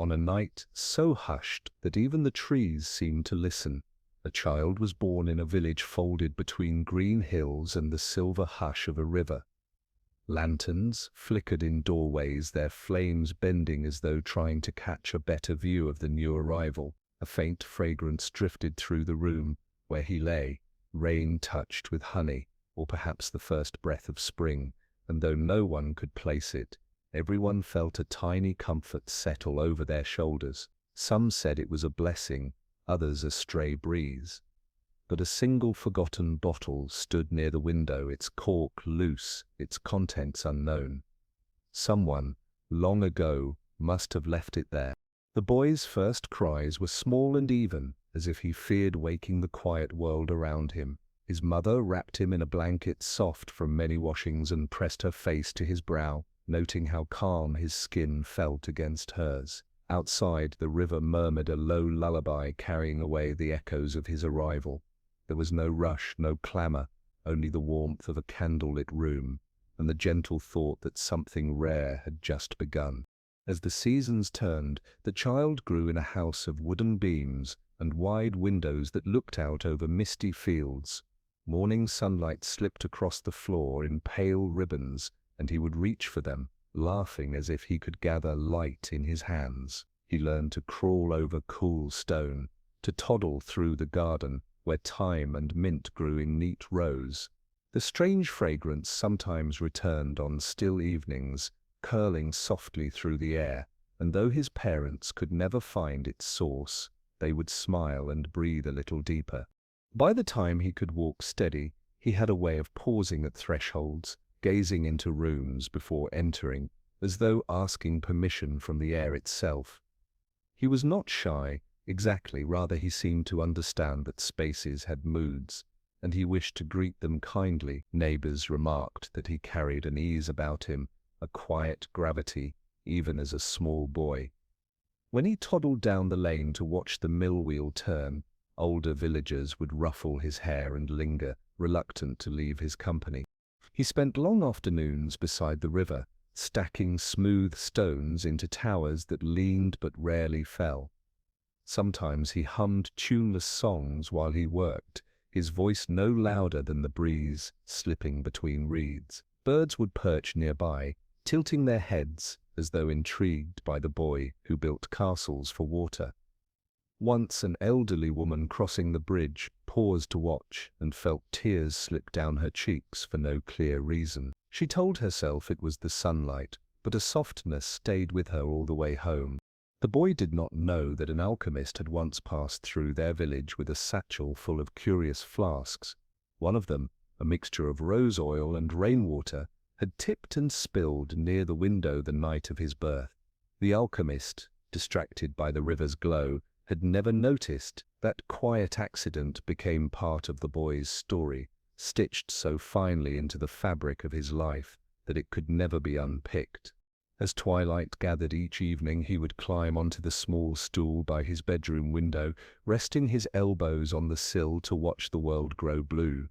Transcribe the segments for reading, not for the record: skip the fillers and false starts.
On a night so hushed that even the trees seemed to listen, a child was born in a village folded between green hills and the silver hush of a river. Lanterns flickered in doorways, their flames bending as though trying to catch a better view of the new arrival. A faint fragrance drifted through the room where he lay, rain touched with honey, or perhaps the first breath of spring, and though no one could place it, everyone felt a tiny comfort settle over their shoulders. Some said it was a blessing, others a stray breeze. But a single forgotten bottle stood near the window, its cork loose, its contents unknown. Someone, long ago, must have left it there. The boy's first cries were small and even, as if he feared waking the quiet world around him. His mother wrapped him in a blanket soft from many washings and pressed her face to his brow, noting how calm his skin felt against hers. Outside, the river murmured a low lullaby, carrying away the echoes of his arrival. There was no rush, no clamor, only the warmth of a candlelit room, and the gentle thought that something rare had just begun. As the seasons turned, the child grew in a house of wooden beams and wide windows that looked out over misty fields. Morning sunlight slipped across the floor in pale ribbons, and he would reach for them, laughing as if he could gather light in his hands. He learned to crawl over cool stone, to toddle through the garden, where thyme and mint grew in neat rows. The strange fragrance sometimes returned on still evenings, curling softly through the air, and though his parents could never find its source, they would smile and breathe a little deeper. By the time he could walk steady, he had a way of pausing at thresholds, gazing into rooms before entering, as though asking permission from the air itself. He was not shy, exactly, rather he seemed to understand that spaces had moods, and he wished to greet them kindly. Neighbors remarked that he carried an ease about him, a quiet gravity, even as a small boy. When he toddled down the lane to watch the mill wheel turn, older villagers would ruffle his hair and linger, reluctant to leave his company. He spent long afternoons beside the river, stacking smooth stones into towers that leaned but rarely fell. Sometimes he hummed tuneless songs while he worked, his voice no louder than the breeze slipping between reeds. Birds would perch nearby, tilting their heads as though intrigued by the boy who built castles for water. Once an elderly woman crossing the bridge paused to watch and felt tears slip down her cheeks for no clear reason. She told herself it was the sunlight, but a softness stayed with her all the way home. The boy did not know that an alchemist had once passed through their village with a satchel full of curious flasks. One of them, a mixture of rose oil and rainwater, had tipped and spilled near the window the night of his birth. The alchemist, distracted by the river's glow, had never noticed that quiet accident became part of the boy's story, stitched so finely into the fabric of his life that it could never be unpicked. As twilight gathered each evening, he would climb onto the small stool by his bedroom window, resting his elbows on the sill to watch the world grow blue.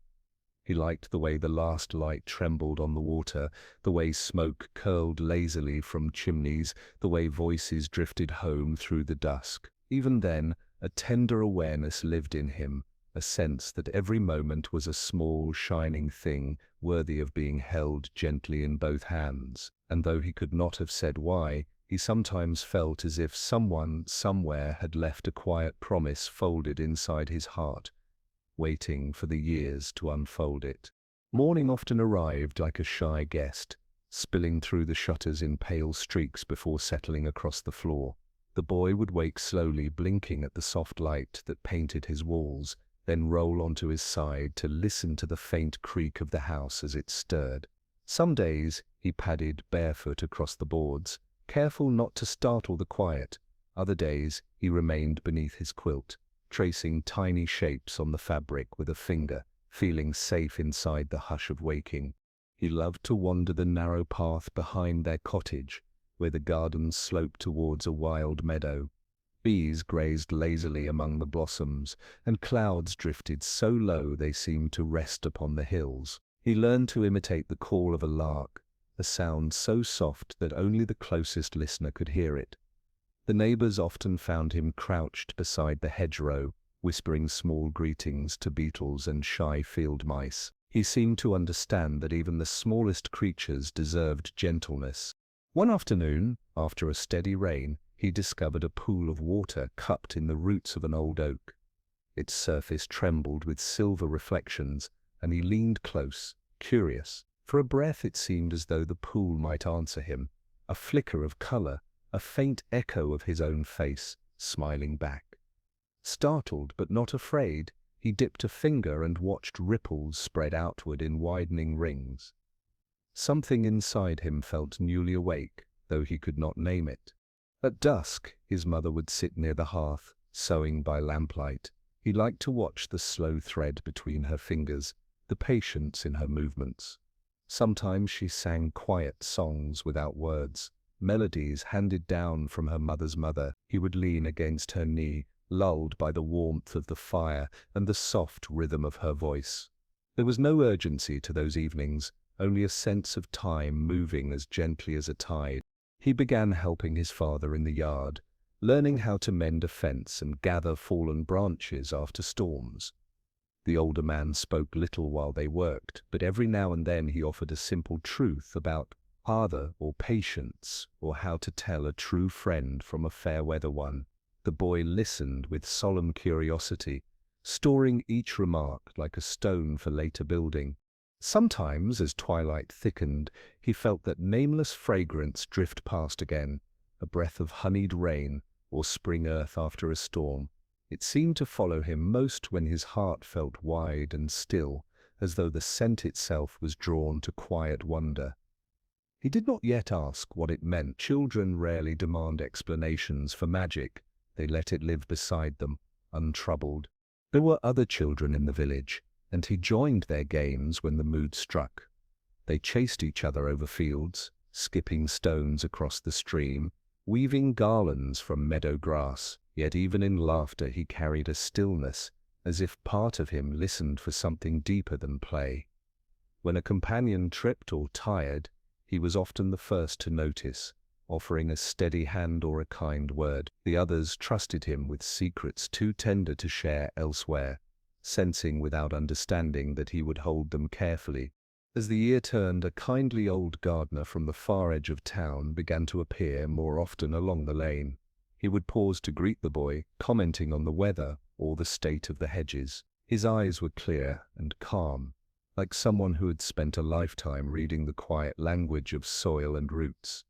He liked the way the last light trembled on the water, the way smoke curled lazily from chimneys, the way voices drifted home through the dusk. Even then, a tender awareness lived in him, a sense that every moment was a small, shining thing worthy of being held gently in both hands. And though he could not have said why, he sometimes felt as if someone, somewhere, had left a quiet promise folded inside his heart, waiting for the years to unfold it. Morning often arrived like a shy guest, spilling through the shutters in pale streaks before settling across the floor. The boy would wake slowly, blinking at the soft light that painted his walls, then roll onto his side to listen to the faint creak of the house as it stirred. Some days he padded barefoot across the boards, careful not to startle the quiet. Other days he remained beneath his quilt, tracing tiny shapes on the fabric with a finger, feeling safe inside the hush of waking. He loved to wander the narrow path behind their cottage, where the garden sloped towards a wild meadow. Bees grazed lazily among the blossoms, and clouds drifted so low they seemed to rest upon the hills. He learned to imitate the call of a lark, a sound so soft that only the closest listener could hear it. The neighbors often found him crouched beside the hedgerow, whispering small greetings to beetles and shy field mice. He seemed to understand that even the smallest creatures deserved gentleness. One afternoon, after a steady rain, he discovered a pool of water cupped in the roots of an old oak. Its surface trembled with silver reflections, and he leaned close, curious. For a breath it seemed as though the pool might answer him, a flicker of color, a faint echo of his own face, smiling back. Startled but not afraid, he dipped a finger and watched ripples spread outward in widening rings. Something inside him felt newly awake, though he could not name it. At dusk, his mother would sit near the hearth, sewing by lamplight. He liked to watch the slow thread between her fingers, the patience in her movements. Sometimes she sang quiet songs without words, melodies handed down from her mother's mother. He would lean against her knee, lulled by the warmth of the fire and the soft rhythm of her voice. There was no urgency to those evenings, only a sense of time moving as gently as a tide. He began helping his father in the yard, learning how to mend a fence and gather fallen branches after storms. The older man spoke little while they worked, but every now and then he offered a simple truth about father or patience, or how to tell a true friend from a fair-weather one. The boy listened with solemn curiosity, storing each remark like a stone for later building. Sometimes, as twilight thickened, he felt that nameless fragrance drift past again, a breath of honeyed rain or spring earth after a storm. It seemed to follow him most when his heart felt wide and still, as though the scent itself was drawn to quiet wonder. He did not yet ask what it meant. Children rarely demand explanations for magic. They let it live beside them, untroubled. There were other children in the village, and he joined their games when the mood struck. They chased each other over fields, skipping stones across the stream, weaving garlands from meadow grass, yet even in laughter he carried a stillness, as if part of him listened for something deeper than play. When a companion tripped or tired, he was often the first to notice, offering a steady hand or a kind word. The others trusted him with secrets too tender to share elsewhere, sensing without understanding that he would hold them carefully. As the year turned, a kindly old gardener from the far edge of town began to appear more often along the lane. He would pause to greet the boy, commenting on the weather or the state of the hedges. His eyes were clear and calm, like someone who had spent a lifetime reading the quiet language of soil and roots.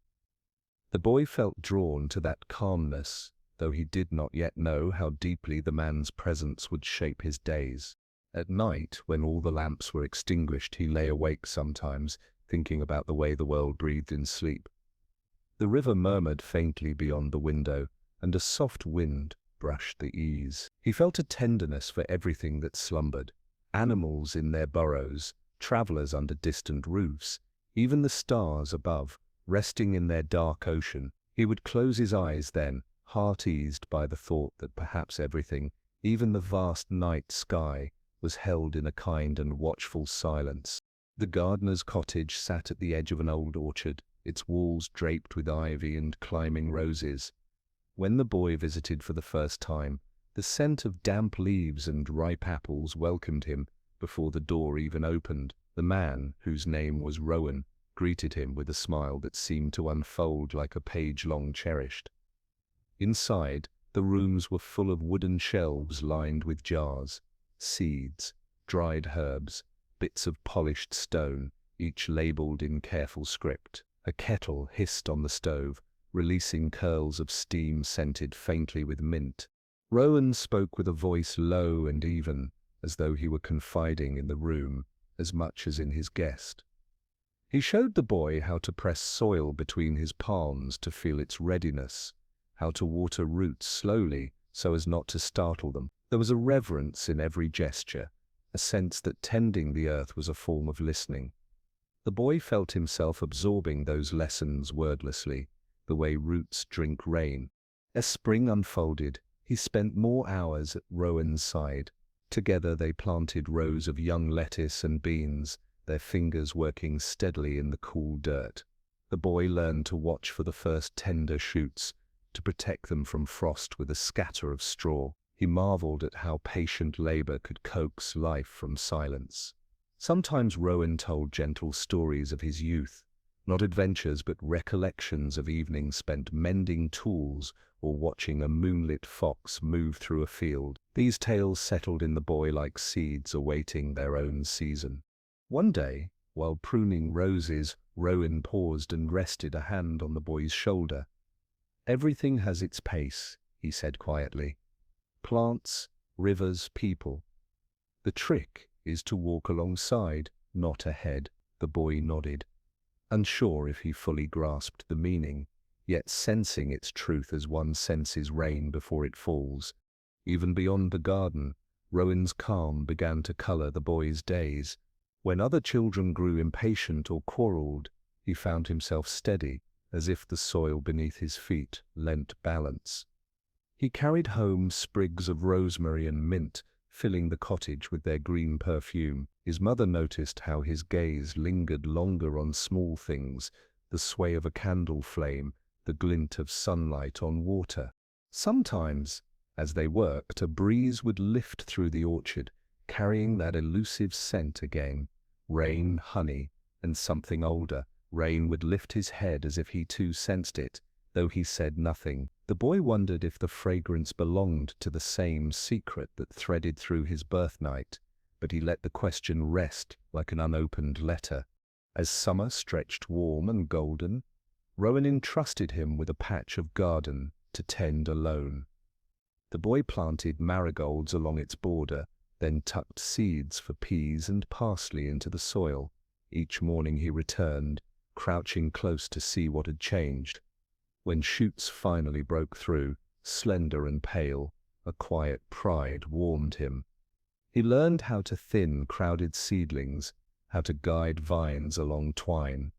The boy felt drawn to that calmness, though he did not yet know how deeply the man's presence would shape his days. At night, when all the lamps were extinguished, he lay awake sometimes, thinking about the way the world breathed in sleep. The river murmured faintly beyond the window, and a soft wind brushed the eaves. He felt a tenderness for everything that slumbered. Animals in their burrows, travelers under distant roofs, even the stars above, resting in their dark ocean. He would close his eyes then, heart eased by the thought that perhaps everything, even the vast night sky, was held in a kind and watchful silence. The gardener's cottage sat at the edge of an old orchard, its walls draped with ivy and climbing roses. When the boy visited for the first time, the scent of damp leaves and ripe apples welcomed him before the door even opened. The man, whose name was Rowan, greeted him with a smile that seemed to unfold like a page long cherished. Inside, the rooms were full of wooden shelves lined with jars, seeds, dried herbs, bits of polished stone, each labeled in careful script. A kettle hissed on the stove, releasing curls of steam scented faintly with mint. Rowan spoke with a voice low and even, as though he were confiding in the room as much as in his guest. He showed the boy how to press soil between his palms to feel its readiness, how to water roots slowly so as not to startle them. There was a reverence in every gesture, a sense that tending the earth was a form of listening. The boy felt himself absorbing those lessons wordlessly, the way roots drink rain. As spring unfolded, he spent more hours at Rowan's side. Together they planted rows of young lettuce and beans, their fingers working steadily in the cool dirt. The boy learned to watch for the first tender shoots, to protect them from frost with a scatter of straw. He marveled at how patient labor could coax life from silence. Sometimes Rowan told gentle stories of his youth, not adventures but recollections of evenings spent mending tools or watching a moonlit fox move through a field. These tales settled in the boy like seeds awaiting their own season. One day, while pruning roses, Rowan paused and rested a hand on the boy's shoulder. "Everything has its pace," he said quietly. "Plants, rivers, people. The trick is to walk alongside, not ahead." The boy nodded, unsure if he fully grasped the meaning, yet sensing its truth as one senses rain before it falls. Even beyond the garden, Rowan's calm began to color the boy's days. When other children grew impatient or quarreled, he found himself steady, as if the soil beneath his feet lent balance. He carried home sprigs of rosemary and mint, filling the cottage with their green perfume. His mother noticed how his gaze lingered longer on small things, the sway of a candle flame, the glint of sunlight on water. Sometimes, as they worked, a breeze would lift through the orchard, carrying that elusive scent again. Rain, honey, and something older. Rain would lift his head as if he too sensed it, though he said nothing. The boy wondered if the fragrance belonged to the same secret that threaded through his birthnight, but he let the question rest like an unopened letter. As summer stretched warm and golden, Rowan entrusted him with a patch of garden to tend alone. The boy planted marigolds along its border, then tucked seeds for peas and parsley into the soil. Each morning he returned, crouching close to see what had changed. When shoots finally broke through, slender and pale, a quiet pride warmed him. He learned how to thin crowded seedlings, how to guide vines along twine.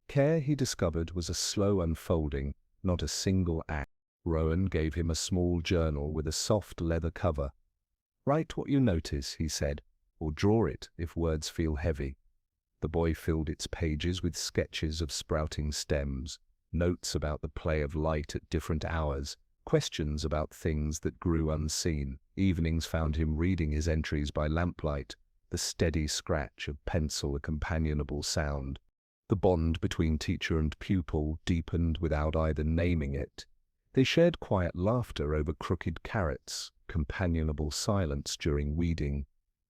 Care, he discovered, was a slow unfolding, not a single act. Rowan gave him a small journal with a soft leather cover. "Write what you notice," he said, "or draw it if words feel heavy." The boy filled its pages with sketches of sprouting stems, notes about the play of light at different hours, questions about things that grew unseen. Evenings found him reading his entries by lamplight, the steady scratch of pencil a companionable sound. The bond between teacher and pupil deepened without either naming it. They shared quiet laughter over crooked carrots, companionable silence during weeding,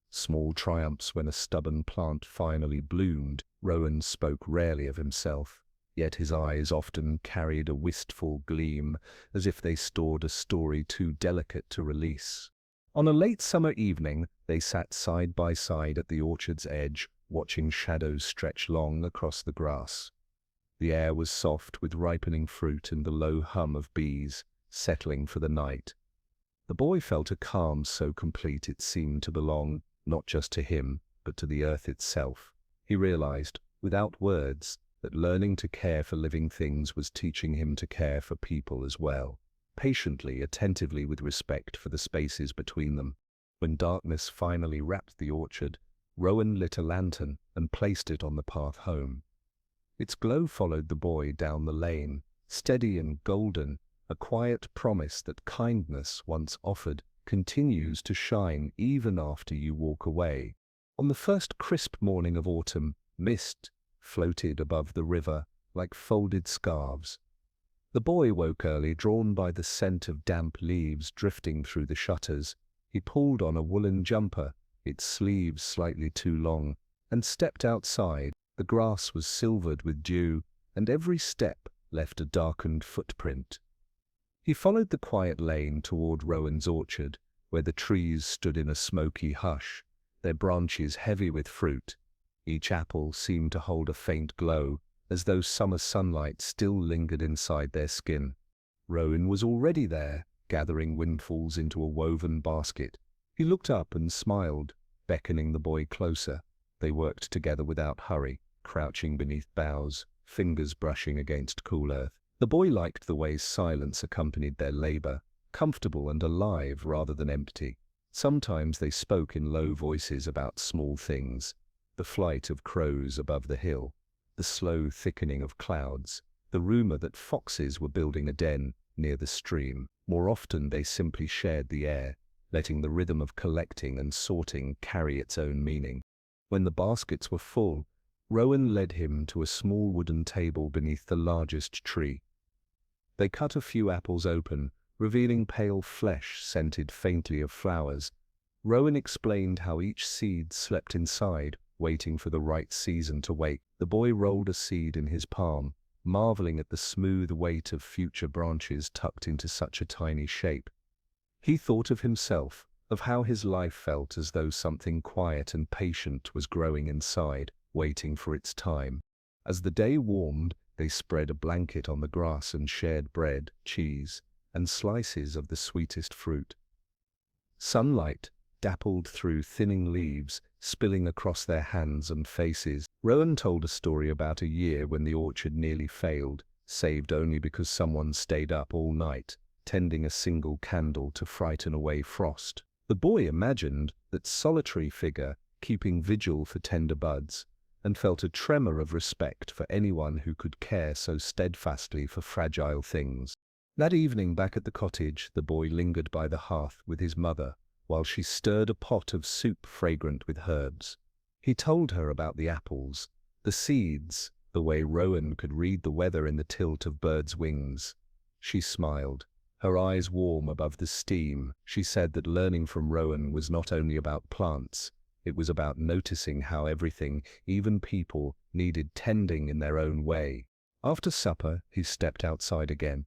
small triumphs when a stubborn plant finally bloomed. Rowan spoke rarely of himself, yet his eyes often carried a wistful gleam, as if they stored a story too delicate to release. On a late summer evening, they sat side by side at the orchard's edge, watching shadows stretch long across the grass. The air was soft with ripening fruit and the low hum of bees, settling for the night. The boy felt a calm so complete it seemed to belong, not just to him, but to the earth itself. He realized, without words, that learning to care for living things was teaching him to care for people as well, patiently, attentively, with respect for the spaces between them. When darkness finally wrapped the orchard, Rowan lit a lantern and placed it on the path home. Its glow followed the boy down the lane, steady and golden, a quiet promise that kindness once offered continues to shine even after you walk away. On the first crisp morning of autumn, mist floated above the river like folded scarves. The boy woke early, drawn by the scent of damp leaves drifting through the shutters. He pulled on a woolen jumper, its sleeves slightly too long, and stepped outside. The grass was silvered with dew, and every step left a darkened footprint. He followed the quiet lane toward Rowan's orchard, where the trees stood in a smoky hush, their branches heavy with fruit. Each apple seemed to hold a faint glow, as though summer sunlight still lingered inside their skin. Rowan was already there, gathering windfalls into a woven basket. He looked up and smiled, beckoning the boy closer. They worked together without hurry, crouching beneath boughs, fingers brushing against cool earth. The boy liked the way silence accompanied their labor, comfortable and alive rather than empty. Sometimes they spoke in low voices about small things, the flight of crows above the hill, the slow thickening of clouds, the rumor that foxes were building a den. near the stream. More often they simply shared the air, letting the rhythm of collecting and sorting carry its own meaning. When the baskets were full, Rowan led him to a small wooden table beneath the largest tree. They cut a few apples open, revealing pale flesh scented faintly of flowers. Rowan explained how each seed slept inside, waiting for the right season to wake. The boy rolled a seed in his palm, marveling at the smooth weight of future branches tucked into such a tiny shape. He thought of himself, of how his life felt as though something quiet and patient was growing inside, waiting for its time. As the day warmed, they spread a blanket on the grass and shared bread, cheese, and slices of the sweetest fruit. Sunlight dappled through thinning leaves, spilling across their hands and faces. Rowan told a story about a year when the orchard nearly failed, saved only because someone stayed up all night, tending a single candle to frighten away frost. The boy imagined that solitary figure, keeping vigil for tender buds, and felt a tremor of respect for anyone who could care so steadfastly for fragile things. That evening back at the cottage, the boy lingered by the hearth with his mother, while she stirred a pot of soup fragrant with herbs. He told her about the apples, the seeds, the way Rowan could read the weather in the tilt of birds' wings. She smiled, her eyes warm above the steam. She said that learning from Rowan was not only about plants, it was about noticing how everything, even people, needed tending in their own way. After supper, he stepped outside again.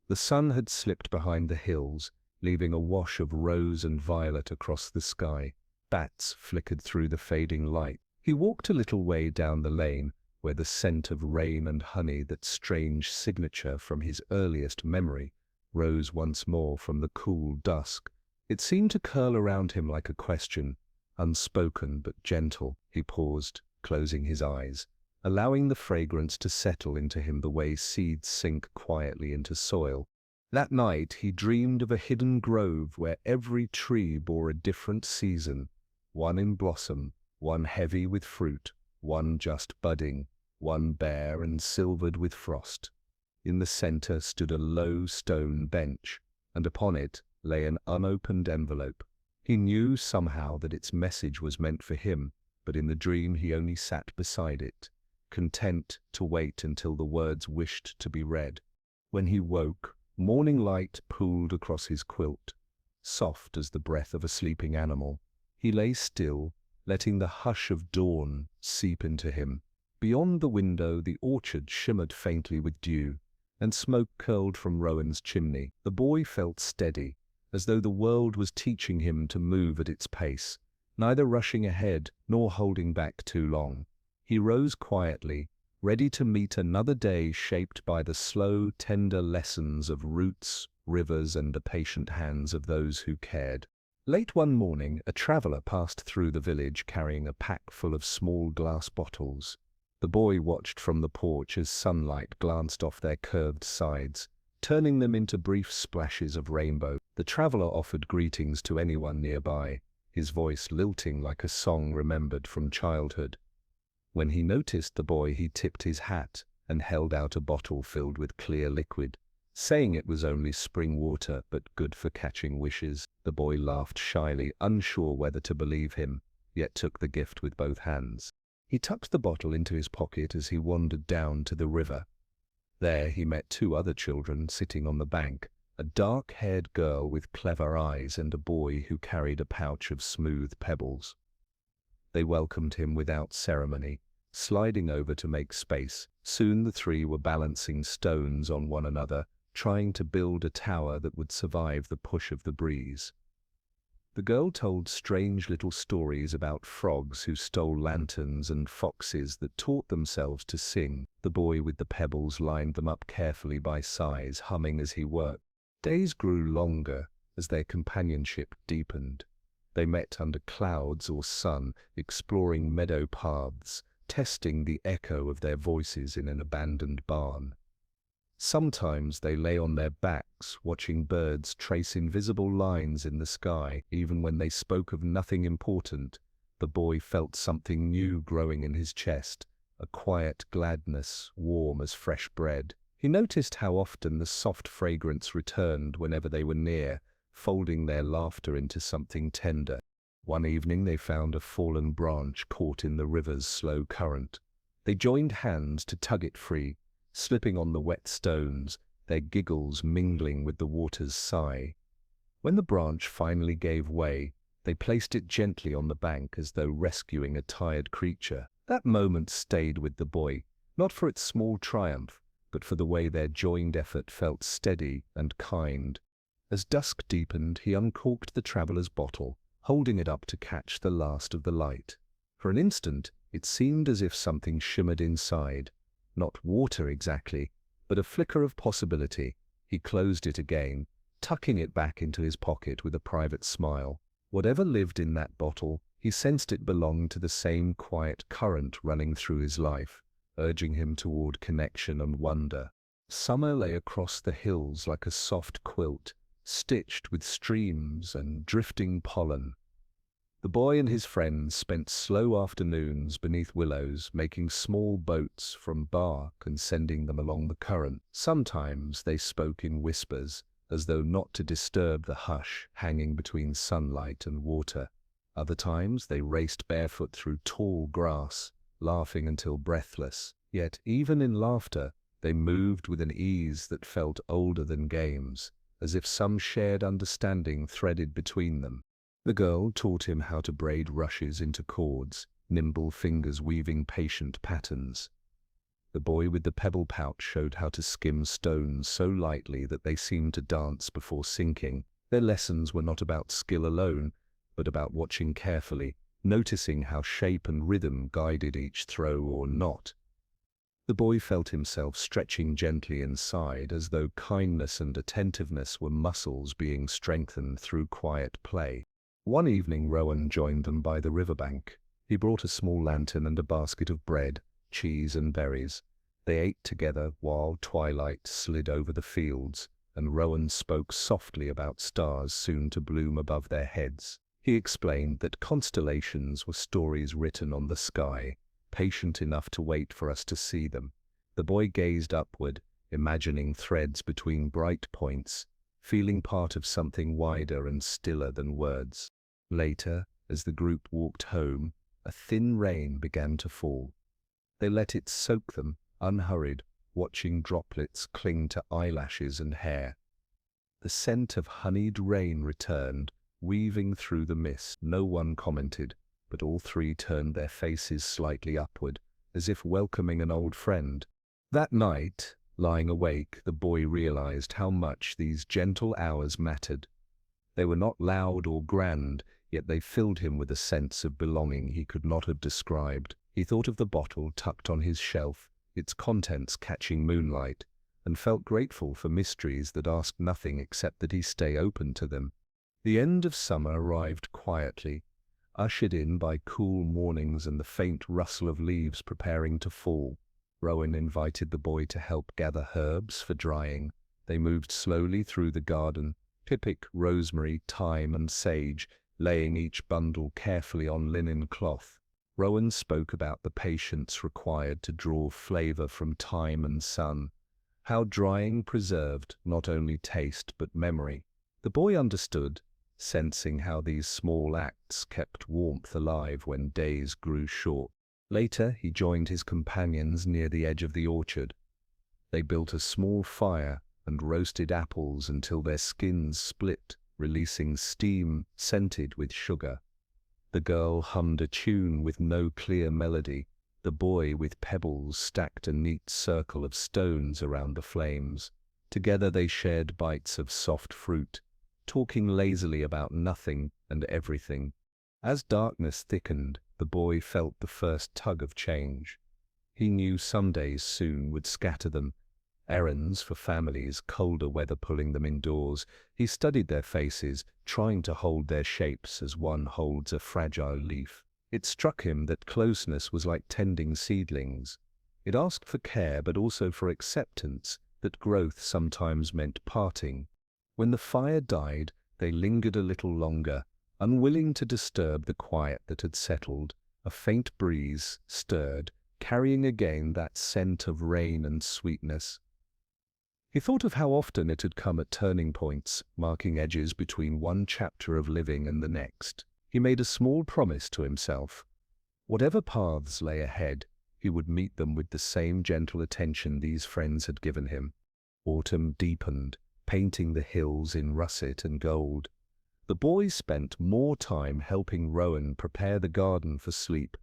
The sun had slipped behind the hills, leaving a wash of rose and violet across the sky. Bats flickered through the fading light. He walked a little way down the lane, where the scent of rain and honey, that strange signature from his earliest memory, rose once more from the cool dusk. It seemed to curl around him like a question, unspoken but gentle. He paused, closing his eyes, allowing the fragrance to settle into him the way seeds sink quietly into soil. That night he dreamed of a hidden grove where every tree bore a different season, one in blossom, one heavy with fruit, one just budding, one bare and silvered with frost. In the center stood a low stone bench, and upon it lay an unopened envelope. He knew somehow that its message was meant for him, but in the dream he only sat beside it, content to wait until the words wished to be read. When he woke, morning light pooled across his quilt, soft as the breath of a sleeping animal. He lay still, letting the hush of dawn seep into him. Beyond the window, the orchard shimmered faintly with dew, and smoke curled from Rowan's chimney. The boy felt steady, as though the world was teaching him to move at its pace, neither rushing ahead nor holding back too long. He rose quietly, ready to meet another day shaped by the slow, tender lessons of roots, rivers, and the patient hands of those who cared. Late one morning, a traveler passed through the village carrying a pack full of small glass bottles. The boy watched from the porch as sunlight glanced off their curved sides, turning them into brief splashes of rainbow. The traveler offered greetings to anyone nearby, his voice lilting like a song remembered from childhood. When he noticed the boy, he tipped his hat and held out a bottle filled with clear liquid, saying it was only spring water but good for catching wishes. The boy laughed shyly, unsure whether to believe him, yet took the gift with both hands. He tucked the bottle into his pocket as he wandered down to the river. There he met two other children sitting on the bank, a dark-haired girl with clever eyes and a boy who carried a pouch of smooth pebbles. They welcomed him without ceremony, sliding over to make space. Soon the three were balancing stones on one another, trying to build a tower that would survive the push of the breeze. The girl told strange little stories about frogs who stole lanterns and foxes that taught themselves to sing. The boy with the pebbles lined them up carefully by size, humming as he worked. Days grew longer as their companionship deepened. They met under clouds or sun, exploring meadow paths, testing the echo of their voices in an abandoned barn. Sometimes they lay on their backs, watching birds trace invisible lines in the sky. Even when they spoke of nothing important, the boy felt something new growing in his chest, a quiet gladness, warm as fresh bread. He noticed how often the soft fragrance returned whenever they were near, folding their laughter into something tender. One evening they found a fallen branch caught in the river's slow current. They joined hands to tug it free, slipping on the wet stones, their giggles mingling with the water's sigh. When the branch finally gave way, they placed it gently on the bank as though rescuing a tired creature. That moment stayed with the boy, not for its small triumph, but for the way their joined effort felt steady and kind. As dusk deepened, he uncorked the traveler's bottle, holding it up to catch the last of the light. For an instant, it seemed as if something shimmered inside. Not water exactly, but a flicker of possibility. He closed it again, tucking it back into his pocket with a private smile. Whatever lived in that bottle, he sensed it belonged to the same quiet current running through his life, urging him toward connection and wonder. Summer lay across the hills like a soft quilt, stitched with streams and drifting pollen. The boy and his friends spent slow afternoons beneath willows, making small boats from bark and sending them along the current. Sometimes they spoke in whispers, as though not to disturb the hush hanging between sunlight and water. Other times they raced barefoot through tall grass, laughing until breathless. Yet even in laughter, they moved with an ease that felt older than games, as if some shared understanding threaded between them. The girl taught him how to braid rushes into cords, nimble fingers weaving patient patterns. The boy with the pebble pouch showed how to skim stones so lightly that they seemed to dance before sinking. Their lessons were not about skill alone, but about watching carefully, noticing how shape and rhythm guided each throw or knot. The boy felt himself stretching gently inside, as though kindness and attentiveness were muscles being strengthened through quiet play. One evening Rowan joined them by the riverbank. He brought a small lantern and a basket of bread, cheese and berries. They ate together while twilight slid over the fields, and Rowan spoke softly about stars soon to bloom above their heads. He explained that constellations were stories written on the sky, patient enough to wait for us to see them. The boy gazed upward, imagining threads between bright points, feeling part of something wider and stiller than words. Later, as the group walked home, a thin rain began to fall. They let it soak them, unhurried, watching droplets cling to eyelashes and hair. The scent of honeyed rain returned, weaving through the mist. No one commented, but all three turned their faces slightly upward, as if welcoming an old friend. That night, lying awake, the boy realized how much these gentle hours mattered. They were not loud or grand, yet they filled him with a sense of belonging he could not have described. He thought of the bottle tucked on his shelf, its contents catching moonlight, and felt grateful for mysteries that asked nothing except that he stay open to them. The end of summer arrived quietly, ushered in by cool mornings and the faint rustle of leaves preparing to fall. Rowan invited the boy to help gather herbs for drying. They moved slowly through the garden, pick rosemary, thyme, and sage, laying each bundle carefully on linen cloth. Rowan spoke about the patience required to draw flavor from time and sun, how drying preserved not only taste but memory. The boy understood, sensing how these small acts kept warmth alive when days grew short. Later, he joined his companions near the edge of the orchard. They built a small fire and roasted apples until their skins split, releasing steam scented with sugar. The girl hummed a tune with no clear melody. The boy with pebbles stacked a neat circle of stones around the flames. Together they shared bites of soft fruit, talking lazily about nothing and everything. As darkness thickened, the boy felt the first tug of change. He knew some days soon would scatter them, errands for families, colder weather pulling them indoors. He studied their faces, trying to hold their shapes as one holds a fragile leaf. It struck him that closeness was like tending seedlings. It asked for care but also for acceptance, that growth sometimes meant parting. When the fire died, they lingered a little longer, unwilling to disturb the quiet that had settled. A faint breeze stirred, carrying again that scent of rain and sweetness. He thought of how often it had come at turning points, marking edges between one chapter of living and the next. He made a small promise to himself. Whatever paths lay ahead, he would meet them with the same gentle attention these friends had given him. Autumn deepened, painting the hills in russet and gold. The boys spent more time helping Rowan prepare the garden for sleep.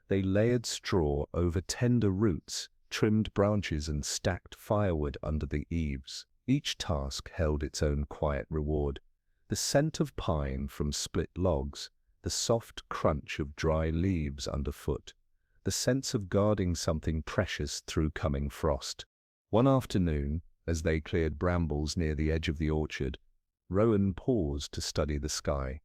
They layered straw over tender roots, trimmed branches and stacked firewood under the eaves. Each task held its own quiet reward. The scent of pine from split logs, the soft crunch of dry leaves underfoot, the sense of guarding something precious through coming frost. One afternoon, as they cleared brambles near the edge of the orchard, Rowan paused to study the sky.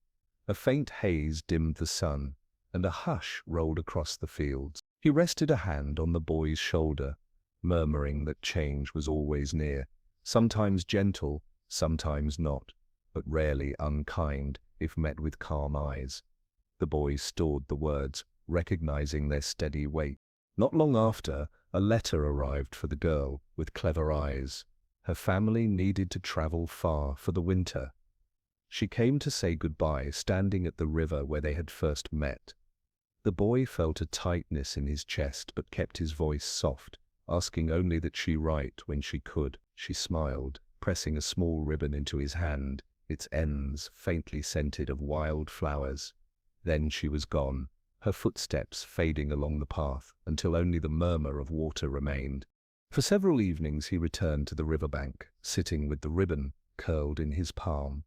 A faint haze dimmed the sun, and a hush rolled across the fields. He rested a hand on the boy's shoulder, murmuring that change was always near, sometimes gentle, sometimes not, but rarely unkind if met with calm eyes. The boy stored the words, recognizing their steady weight. Not long after, a letter arrived for the girl with clever eyes. Her family needed to travel far for the winter. She came to say goodbye, standing at the river where they had first met. The boy felt a tightness in his chest but kept his voice soft, asking only that she write when she could. She smiled, pressing a small ribbon into his hand, its ends faintly scented of wild flowers. Then she was gone, her footsteps fading along the path until only the murmur of water remained. For several evenings he returned to the riverbank, sitting with the ribbon curled in his palm.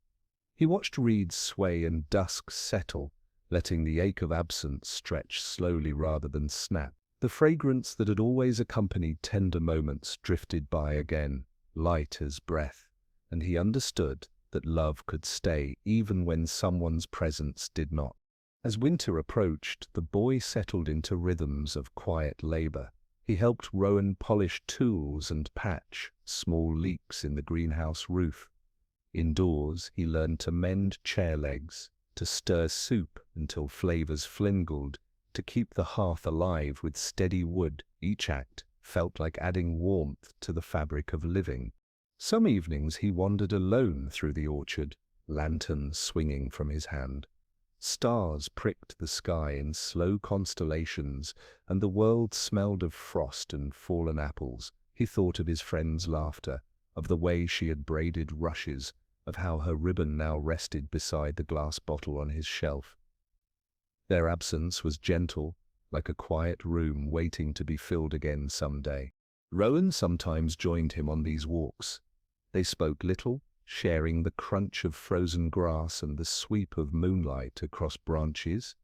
He watched reeds sway and dusk settle, letting the ache of absence stretch slowly rather than snap. The fragrance that had always accompanied tender moments drifted by again, light as breath, and he understood that love could stay even when someone's presence did not. As winter approached, the boy settled into rhythms of quiet labor. He helped Rowan polish tools and patch small leaks in the greenhouse roof. Indoors, he learned to mend chair legs, to stir soup until flavors flingled, to keep the hearth alive with steady wood. Each act felt like adding warmth to the fabric of living. Some evenings he wandered alone through the orchard, lanterns swinging from his hand. Stars pricked the sky in slow constellations, and the world smelled of frost and fallen apples. He thought of his friend's laughter, of the way she had braided rushes, of how her ribbon now rested beside the glass bottle on his shelf. Their absence was gentle, like a quiet room waiting to be filled again someday. Rowan sometimes joined him on these walks. They spoke little, sharing the crunch of frozen grass and the sweep of moonlight across branches.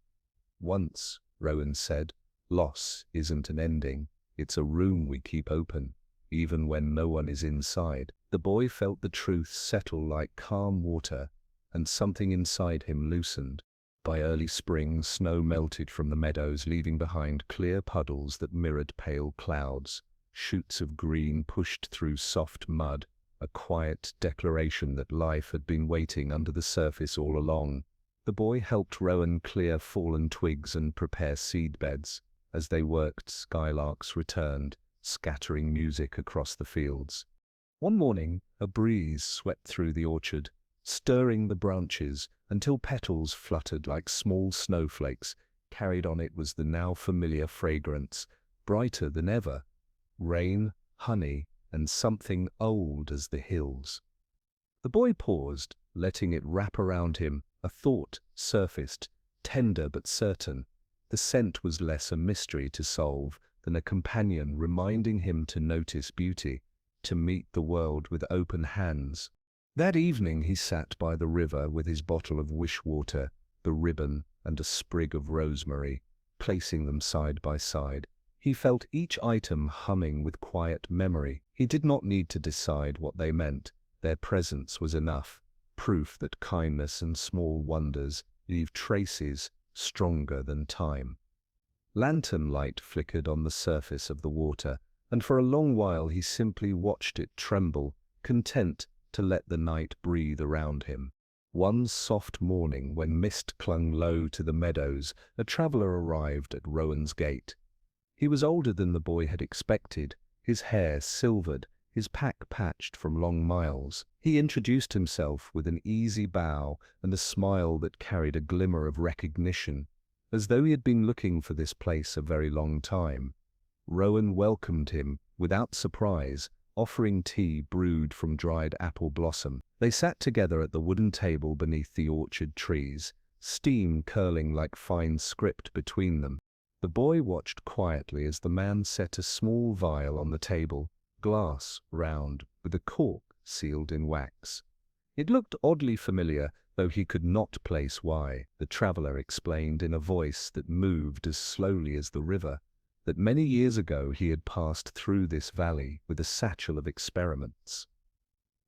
Once, Rowan said, "Loss isn't an ending, it's a room we keep open, even when no one is inside." The boy felt the truth settle like calm water, and something inside him loosened. By early spring, snow melted from the meadows, leaving behind clear puddles that mirrored pale clouds. Shoots of green pushed through soft mud, a quiet declaration that life had been waiting under the surface all along. The boy helped Rowan clear fallen twigs and prepare seed beds. As they worked, skylarks returned, scattering music across the fields. One morning, a breeze swept through the orchard, stirring the branches until petals fluttered like small snowflakes. Carried on it was the now familiar fragrance, brighter than ever. Rain, honey, and something old as the hills. The boy paused, letting it wrap around him. A thought surfaced, tender but certain. The scent was less a mystery to solve than a companion reminding him to notice beauty, to meet the world with open hands. That evening he sat by the river with his bottle of wish water, the ribbon, and a sprig of rosemary, placing them side by side. He felt each item humming with quiet memory. He did not need to decide what they meant. Their presence was enough, proof that kindness and small wonders leave traces stronger than time. Lantern light flickered on the surface of the water, and for a long while he simply watched it tremble, content to let the night breathe around him. One soft morning, when mist clung low to the meadows, a traveler arrived at Rowan's gate. He was older than the boy had expected, his hair silvered, his pack patched from long miles. He introduced himself with an easy bow and a smile that carried a glimmer of recognition, as though he had been looking for this place a very long time. Rowan welcomed him without surprise, offering tea brewed from dried apple blossom. They sat together at the wooden table beneath the orchard trees, steam curling like fine script between them. The boy watched quietly as the man set a small vial on the table, glass, round, with a cork sealed in wax. It looked oddly familiar, though he could not place why. The traveler explained in a voice that moved as slowly as the river, that many years ago he had passed through this valley with a satchel of experiments.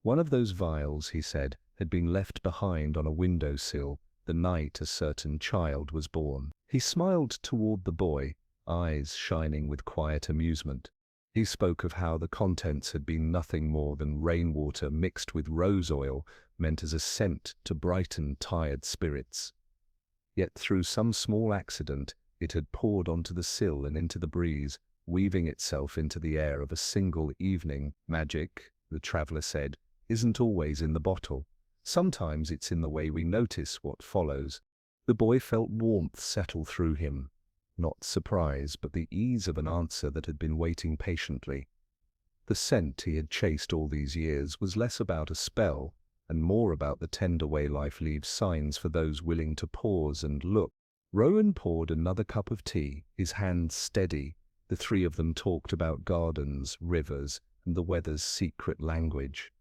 One of those vials, he said, had been left behind on a windowsill the night a certain child was born. He smiled toward the boy, eyes shining with quiet amusement. He spoke of how the contents had been nothing more than rainwater mixed with rose oil, meant as a scent to brighten tired spirits. Yet through some small accident, it had poured onto the sill and into the breeze, weaving itself into the air of a single evening. Magic, the traveler said, isn't always in the bottle. Sometimes it's in the way we notice what follows. The boy felt warmth settle through him. Not surprise, but the ease of an answer that had been waiting patiently. The scent he had chased all these years was less about a spell and more about the tender way life leaves signs for those willing to pause and look. Rowan poured another cup of tea, his hands steady. The three of them talked about gardens, rivers, and the weather's secret language.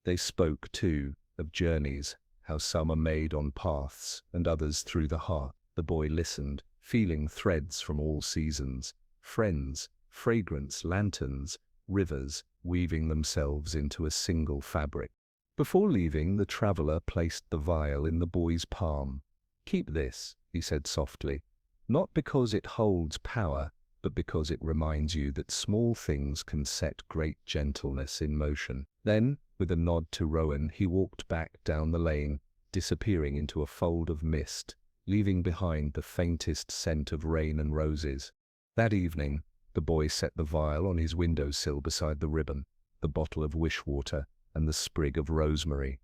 They spoke, too, of journeys, how some are made on paths and others through the heart. The boy listened, feeling threads from all seasons, friends, fragrance, lanterns, rivers, weaving themselves into a single fabric. Before leaving, the traveler placed the vial in the boy's palm. "Keep this," he said softly, "not because it holds power, but because it reminds you that small things can set great gentleness in motion." Then, with a nod to Rowan, he walked back down the lane, disappearing into a fold of mist, leaving behind the faintest scent of rain and roses. That evening, the boy set the vial on his windowsill beside the ribbon, the bottle of wish-water, and the sprig of rosemary.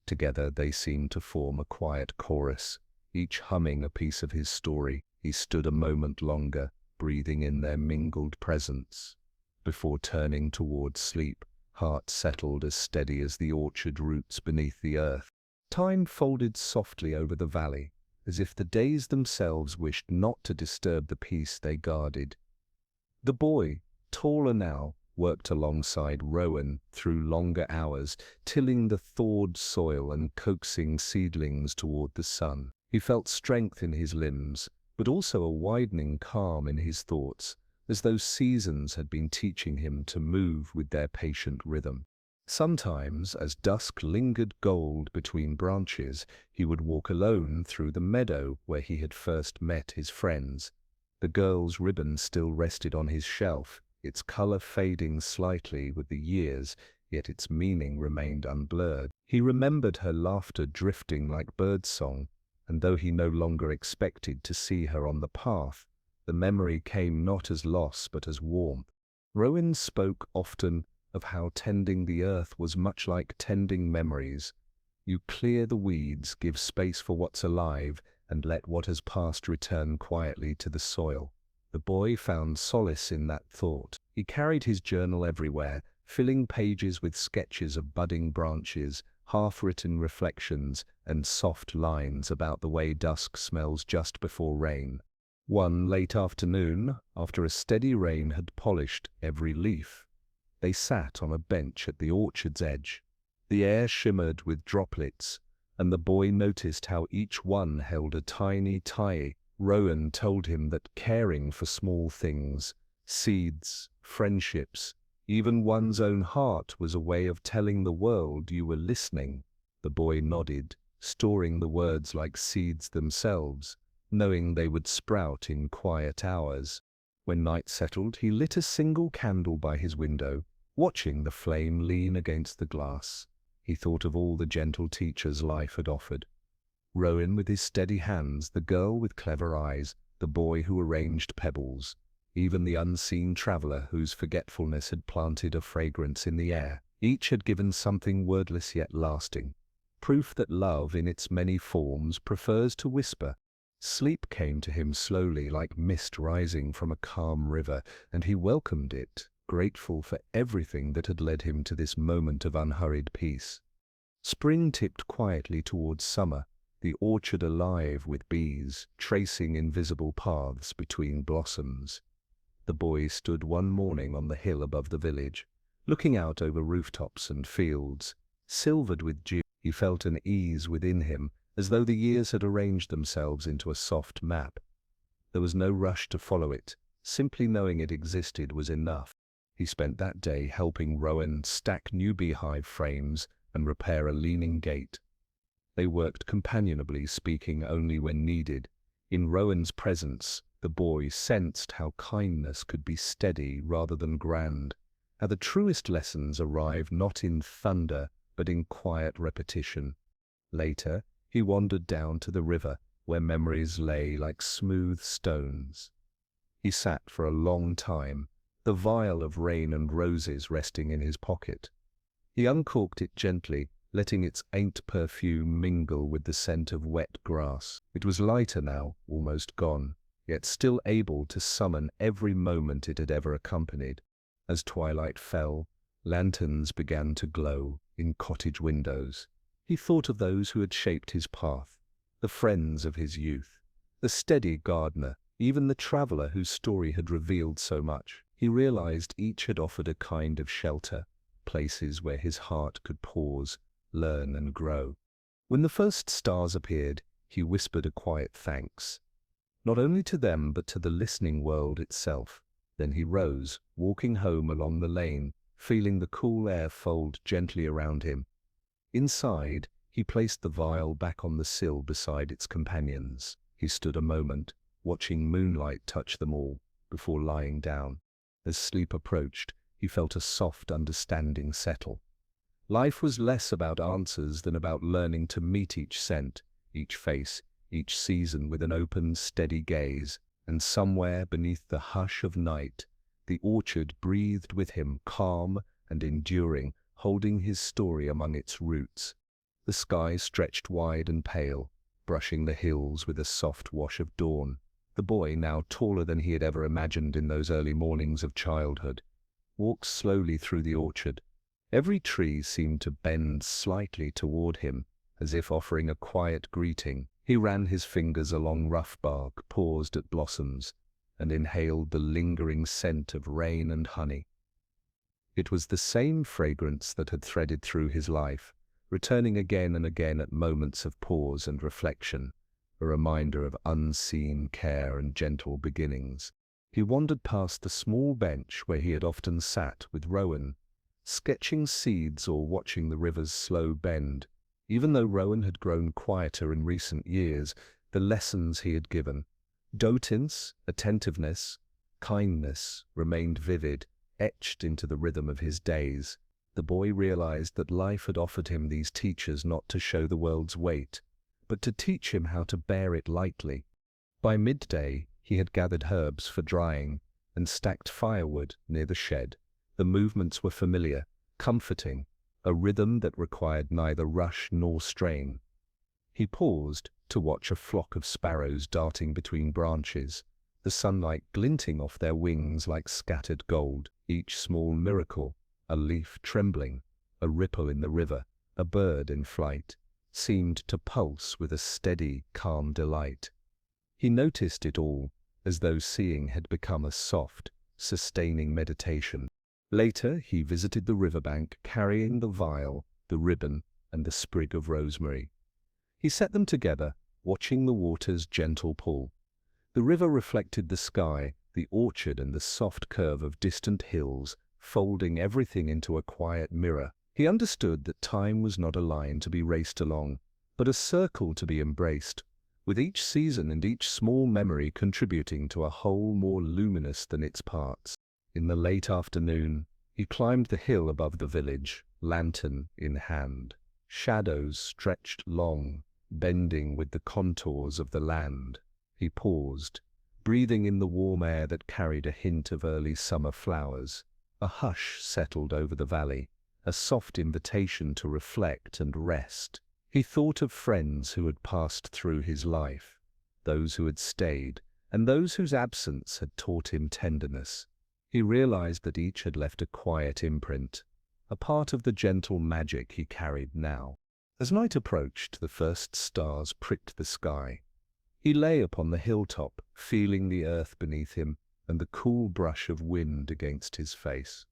Together they seemed to form a quiet chorus, each humming a piece of his story. He stood a moment longer, breathing in their mingled presence, before turning toward sleep, heart settled as steady as the orchard roots beneath the earth. Time folded softly over the valley, as if the days themselves wished not to disturb the peace they guarded. The boy, taller now, worked alongside Rowan through longer hours, tilling the thawed soil and coaxing seedlings toward the sun. He felt strength in his limbs, but also a widening calm in his thoughts, as though seasons had been teaching him to move with their patient rhythm. Sometimes, as dusk lingered gold between branches, he would walk alone through the meadow where he had first met his friends. The girl's ribbon still rested on his shelf, its color fading slightly with the years, yet its meaning remained unblurred. He remembered her laughter drifting like birdsong, and though he no longer expected to see her on the path, the memory came not as loss but as warmth. Rowan spoke often of how tending the earth was much like tending memories. You clear the weeds, give space for what's alive, and let what has passed return quietly to the soil. The boy found solace in that thought. He carried his journal everywhere, filling pages with sketches of budding branches, half-written reflections, and soft lines about the way dusk smells just before rain. One late afternoon, after a steady rain had polished every leaf, they sat on a bench at the orchard's edge. The air shimmered with droplets, and the boy noticed how each one held a tiny tie. Rowan told him that caring for small things, seeds, friendships, even one's own heart was a way of telling the world you were listening. The boy nodded, storing the words like seeds themselves, knowing they would sprout in quiet hours. When night settled, he lit a single candle by his window, watching the flame lean against the glass. He thought of all the gentle teachers life had offered. Rowan with his steady hands, the girl with clever eyes, the boy who arranged pebbles. even the unseen traveler whose forgetfulness had planted a fragrance in the air. Each had given something wordless yet lasting, proof that love in its many forms prefers to whisper. Sleep came to him slowly like mist rising from a calm river, and he welcomed it, grateful for everything that had led him to this moment of unhurried peace. Spring tipped quietly towards summer, the orchard alive with bees, tracing invisible paths between blossoms. The boy stood one morning on the hill above the village, looking out over rooftops and fields, silvered with dew. He felt an ease within him, as though the years had arranged themselves into a soft map. There was no rush to follow it, simply knowing it existed was enough. He spent that day helping Rowan stack new beehive frames and repair a leaning gate. They worked companionably, speaking only when needed. In Rowan's presence, the boy sensed how kindness could be steady rather than grand, how the truest lessons arrive not in thunder but in quiet repetition. Later, he wandered down to the river, where memories lay like smooth stones. He sat for a long time, the vial of rain and roses resting in his pocket. He uncorked it gently, letting its faint perfume mingle with the scent of wet grass. It was lighter now, almost gone, yet still able to summon every moment it had ever accompanied. As twilight fell, lanterns began to glow in cottage windows. He thought of those who had shaped his path, the friends of his youth, the steady gardener, even the traveler whose story had revealed so much. He realized each had offered a kind of shelter, places where his heart could pause, learn and grow. When the first stars appeared, he whispered a quiet thanks, not only to them but to the listening world itself. Then he rose, walking home along the lane, feeling the cool air fold gently around him. Inside, he placed the vial back on the sill beside its companions. He stood a moment, watching moonlight touch them all, before lying down. As sleep approached, he felt a soft understanding settle. Life was less about answers than about learning to meet each scent, each face, each season with an open, steady gaze. And somewhere beneath the hush of night, the orchard breathed with him, calm and enduring, holding his story among its roots. The sky stretched wide and pale, brushing the hills with a soft wash of dawn. The boy, now taller than he had ever imagined in those early mornings of childhood, walked slowly through the orchard. Every tree seemed to bend slightly toward him, as if offering a quiet greeting. He ran his fingers along rough bark, paused at blossoms, and inhaled the lingering scent of rain and honey. It was the same fragrance that had threaded through his life, returning again and again at moments of pause and reflection, a reminder of unseen care and gentle beginnings. He wandered past the small bench where he had often sat with Rowan, sketching seeds or watching the river's slow bend. Even though Rowan had grown quieter in recent years, the lessons he had given, dotince, attentiveness, kindness, remained vivid, etched into the rhythm of his days. The boy realized that life had offered him these teachers not to show the world's weight, but to teach him how to bear it lightly. By midday, he had gathered herbs for drying and stacked firewood near the shed. The movements were familiar, comforting, a rhythm that required neither rush nor strain. He paused to watch a flock of sparrows darting between branches, the sunlight glinting off their wings like scattered gold. Each small miracle, a leaf trembling, a ripple in the river, a bird in flight, seemed to pulse with a steady, calm delight. He noticed it all, as though seeing had become a soft, sustaining meditation. Later, he visited the riverbank, carrying the vial, the ribbon, and the sprig of rosemary. He set them together, watching the water's gentle pull. The river reflected the sky, the orchard, and the soft curve of distant hills, folding everything into a quiet mirror. He understood that time was not a line to be raced along, but a circle to be embraced, with each season and each small memory contributing to a whole more luminous than its parts. In the late afternoon, he climbed the hill above the village, lantern in hand. Shadows stretched long, bending with the contours of the land. He paused, breathing in the warm air that carried a hint of early summer flowers. A hush settled over the valley, a soft invitation to reflect and rest. He thought of friends who had passed through his life, those who had stayed, and those whose absence had taught him tenderness. He realized that each had left a quiet imprint, a part of the gentle magic he carried now. As night approached, the first stars pricked the sky. He lay upon the hilltop, feeling the earth beneath him and the cool brush of wind against his face.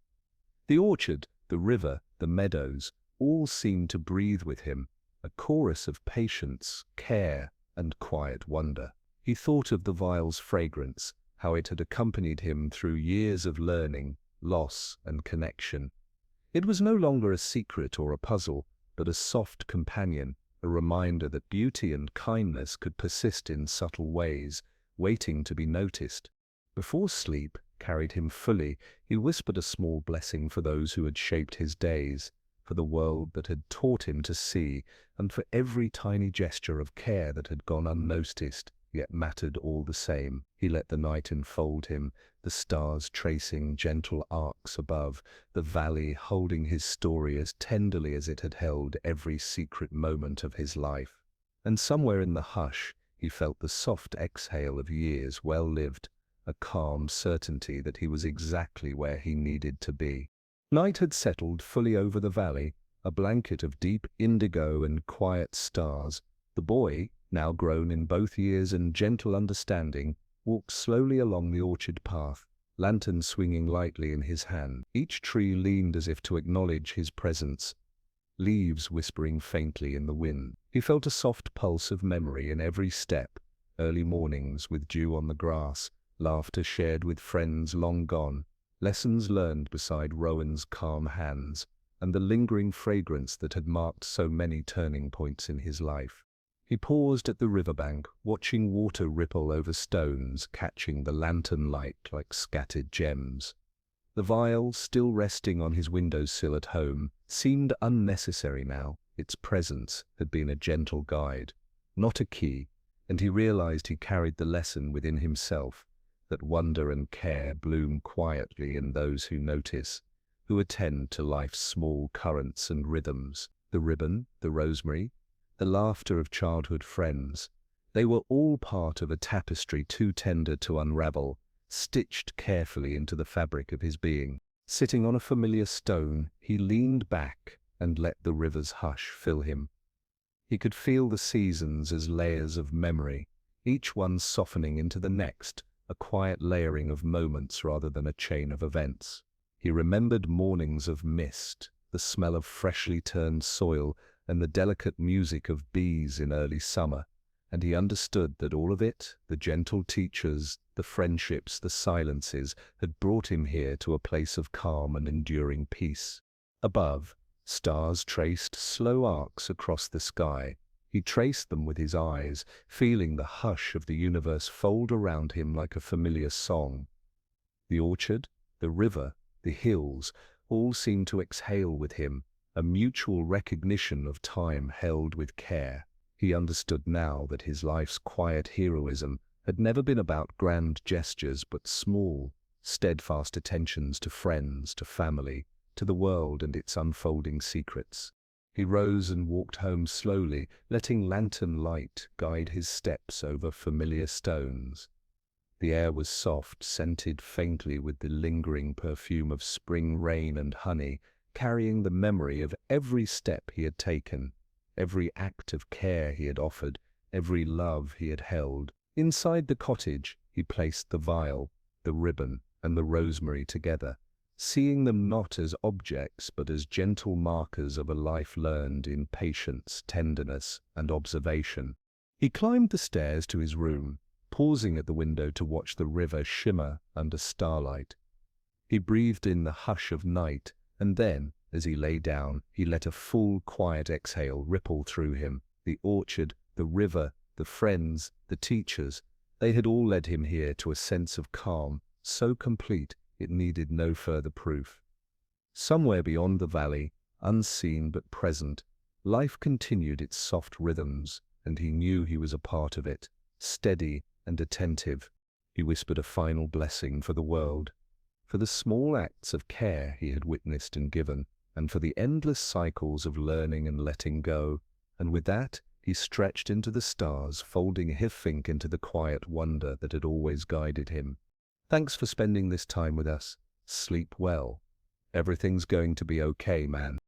The orchard, the river, the meadows, all seemed to breathe with him, a chorus of patience, care, and quiet wonder. He thought of the vial's fragrance, how it had accompanied him through years of learning, loss, and connection. It was no longer a secret or a puzzle, but a soft companion, a reminder that beauty and kindness could persist in subtle ways, waiting to be noticed. Before sleep carried him fully, he whispered a small blessing for those who had shaped his days, for the world that had taught him to see, and for every tiny gesture of care that had gone unnoticed, yet mattered all the same. He let the night enfold him, the stars tracing gentle arcs above, the valley holding his story as tenderly as it had held every secret moment of his life. And somewhere in the hush, he felt the soft exhale of years well lived, a calm certainty that he was exactly where he needed to be. Night had settled fully over the valley, a blanket of deep indigo and quiet stars. The boy, now grown in both years and gentle understanding, walked slowly along the orchard path, lantern swinging lightly in his hand. Each tree leaned as if to acknowledge his presence, leaves whispering faintly in the wind. He felt a soft pulse of memory in every step, early mornings with dew on the grass, laughter shared with friends long gone, lessons learned beside Rowan's calm hands, and the lingering fragrance that had marked so many turning points in his life. He paused at the riverbank, watching water ripple over stones, catching the lantern light like scattered gems. The vial, still resting on his windowsill at home, seemed unnecessary now. Its presence had been a gentle guide, not a key, and he realized he carried the lesson within himself, that wonder and care bloom quietly in those who notice, who attend to life's small currents and rhythms. The ribbon, the rosemary, the laughter of childhood friends, they were all part of a tapestry too tender to unravel, stitched carefully into the fabric of his being. Sitting on a familiar stone, he leaned back and let the river's hush fill him. He could feel the seasons as layers of memory, each one softening into the next, a quiet layering of moments rather than a chain of events. He remembered mornings of mist, the smell of freshly turned soil, and the delicate music of bees in early summer, and he understood that all of it, the gentle teachers, the friendships, the silences, had brought him here to a place of calm and enduring peace. Above, stars traced slow arcs across the sky. He traced them with his eyes, feeling the hush of the universe fold around him like a familiar song. The orchard, the river, the hills, all seemed to exhale with him, a mutual recognition of time held with care. He understood now that his life's quiet heroism had never been about grand gestures but small, steadfast attentions to friends, to family, to the world and its unfolding secrets. He rose and walked home slowly, letting lantern light guide his steps over familiar stones. The air was soft, scented faintly with the lingering perfume of spring rain and honey, carrying the memory of every step he had taken, every act of care he had offered, every love he had held. Inside the cottage, he placed the vial, the ribbon, and the rosemary together, seeing them not as objects but as gentle markers of a life learned in patience, tenderness, and observation. He climbed the stairs to his room, pausing at the window to watch the river shimmer under starlight. He breathed in the hush of night, and then, as he lay down, he let a full, quiet exhale ripple through him. The orchard, the river, the friends, the teachers, they had all led him here to a sense of calm, so complete it needed no further proof. Somewhere beyond the valley, unseen but present, life continued its soft rhythms, and he knew he was a part of it, steady and attentive. He whispered a final blessing for the world, for the small acts of care he had witnessed and given, and for the endless cycles of learning and letting go. And with that, he stretched into the stars, folding his think into the quiet wonder that had always guided him. Thanks for spending this time with us. Sleep well. Everything's going to be okay, man.